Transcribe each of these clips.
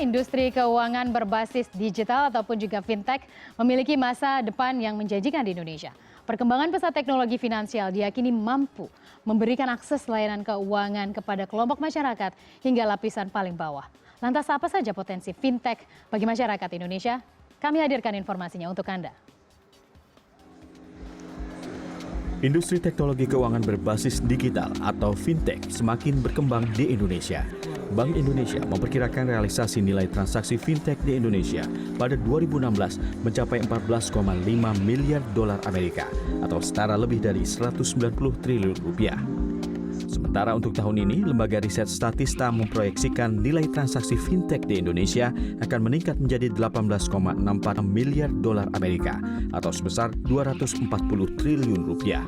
industri keuangan berbasis digital ataupun juga fintech memiliki masa depan yang menjanjikan di Indonesia. Perkembangan pesat teknologi finansial diyakini mampu memberikan akses layanan keuangan kepada kelompok masyarakat hingga lapisan paling bawah. Lantas apa saja potensi fintech bagi masyarakat Indonesia? Kami hadirkan informasinya untuk Anda. Industri teknologi keuangan berbasis digital atau fintech semakin berkembang di Indonesia. Bank Indonesia memperkirakan realisasi nilai transaksi fintech di Indonesia pada 2016 mencapai 14,5 miliar dolar Amerika atau setara lebih dari 190 triliun rupiah. Sementara untuk tahun ini, lembaga riset Statista memproyeksikan nilai transaksi fintech di Indonesia akan meningkat menjadi 18,64 miliar dolar Amerika atau sebesar 240 triliun rupiah.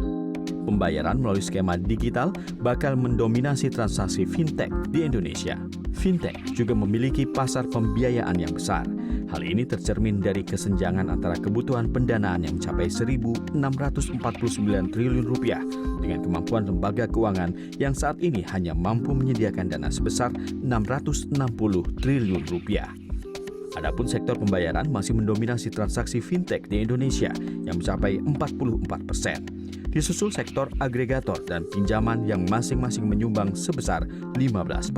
Pembayaran melalui skema digital bakal mendominasi transaksi fintech di Indonesia. Fintech juga memiliki pasar pembiayaan yang besar. Hal ini tercermin dari kesenjangan antara kebutuhan pendanaan yang mencapai 1.649 triliun rupiah dengan kemampuan lembaga keuangan yang saat ini hanya mampu menyediakan dana sebesar 660 triliun rupiah. Adapun sektor pembayaran masih mendominasi transaksi fintech di Indonesia yang mencapai 44%. Disusul sektor agregator dan pinjaman yang masing-masing menyumbang sebesar 15%.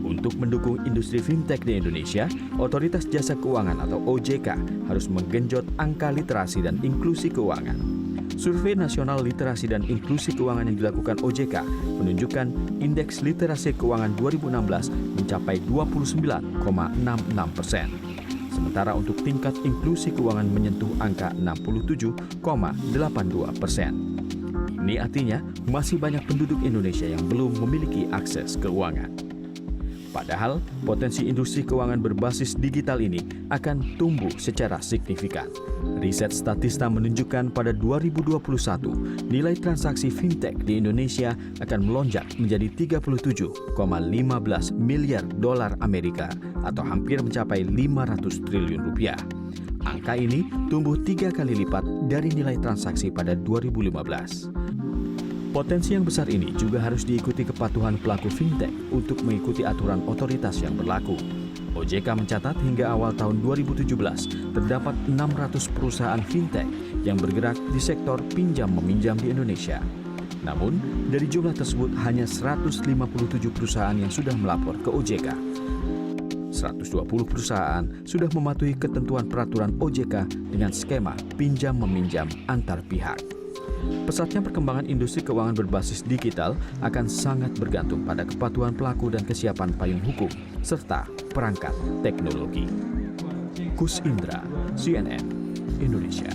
Untuk mendukung industri fintech di Indonesia, Otoritas Jasa Keuangan atau OJK harus menggenjot angka literasi dan inklusi keuangan. Survei Nasional Literasi dan Inklusi Keuangan yang dilakukan OJK menunjukkan indeks literasi keuangan 2016 mencapai 29,66%. Sementara untuk tingkat inklusi keuangan menyentuh angka 67,82%. Ini artinya masih banyak penduduk Indonesia yang belum memiliki akses keuangan. Padahal potensi industri keuangan berbasis digital ini akan tumbuh secara signifikan. Riset Statista menunjukkan pada 2021 nilai transaksi fintech di Indonesia akan melonjak menjadi 37,15 miliar dolar Amerika atau hampir mencapai 500 triliun rupiah. Angka ini tumbuh 3 kali lipat dari nilai transaksi pada 2015. Potensi yang besar ini juga harus diikuti kepatuhan pelaku fintech untuk mengikuti aturan otoritas yang berlaku. OJK mencatat hingga awal tahun 2017 terdapat 600 perusahaan fintech yang bergerak di sektor pinjam-meminjam di Indonesia. Namun, dari jumlah tersebut hanya 157 perusahaan yang sudah melapor ke OJK. 120 perusahaan sudah mematuhi ketentuan peraturan OJK dengan skema pinjam-meminjam antar pihak. Pesatnya perkembangan industri keuangan berbasis digital akan sangat bergantung pada kepatuhan pelaku dan kesiapan payung hukum, serta perangkat teknologi. Kus Indra, CNN, Indonesia.